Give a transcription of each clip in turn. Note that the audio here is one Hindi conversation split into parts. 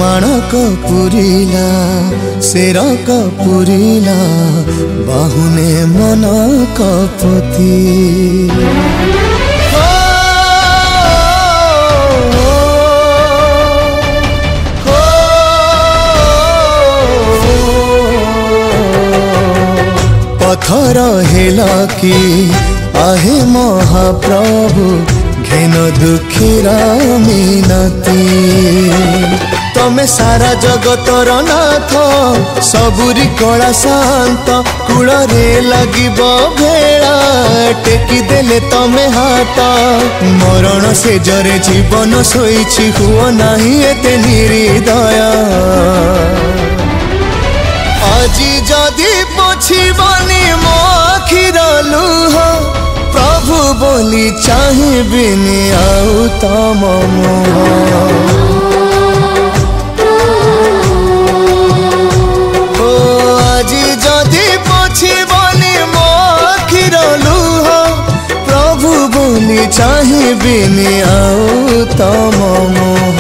माणक पुरीला शेरक पुरीला बाहुने मन कपति पथर हेला कि आहे महाप्रभु घेन दुखीरा मिनती तमे सारा जगतर नाथ सबुरी कला शांत कूल रे लगिब भेड़ा टेकी देले तमे हाथ मरण से जरे जीवन सोईछि हुओ नाही एते निर्दय आजी जदि पोछिबनी मो आखिर लुह प्रभु बोली चाहिबिनी आउ तम मुह आजी जदि पोछिबनी मो आखिर लुह प्रभु बोली चाहिबिनी आउ तम मुह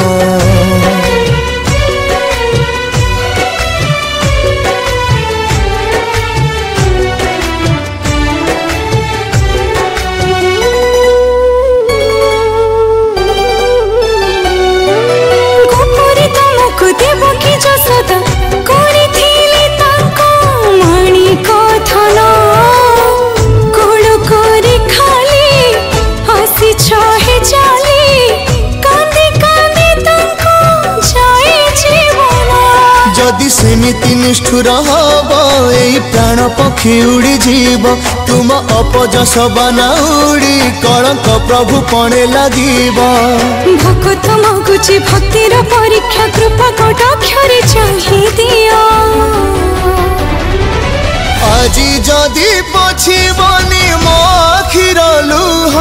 जदि सेमिति निष्ठुर हब एई प्राण पक्षी उड़ी जीव तुम अपजस बना उड़ी कलंक प्रभु पणे लागिब भक्त मगुची भक्तिर परीक्षा कृपा कटाक्षरे चाहि दियो आजी जदि पोछिबनी मो आखिर लुह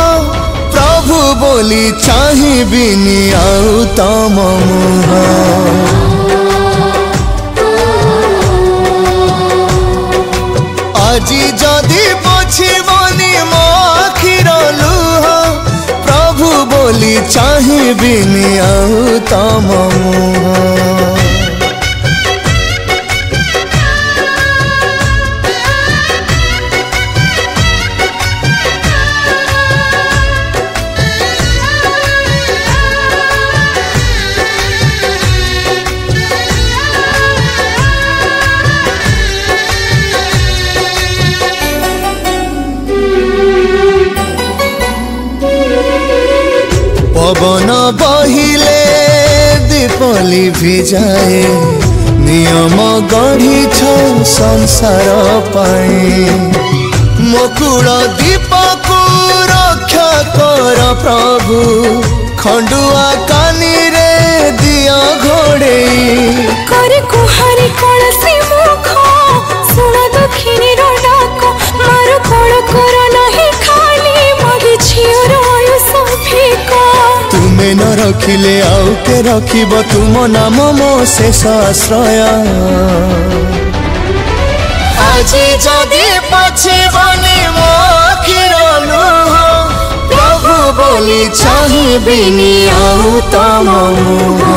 प्रभु बोली चाहिबिनी आउ तम मुह आजी जदि पोछिबनी मो आखिर लुह प्रभु बोली चाहिबिनी आउ तम मुह पवन बहिले दीपली भिजाए नियम गढ़ी संसार पाए मकुल दीपक रक्षा कर प्रभु खंडुआ कानी रे दिया घोड़े करे कुहारी कलसी मुख सुन दुखिनी रो डाक मार कळ कर नाही खाली मगे छियर आयुष फिका तुमे न रखिले आउ के रखिब तुम नाम मो शेष आश्रय आजी जदि पोछिबनी मो आखिर लुह प्रभु बोली चाहिबिनी आउ तम मुह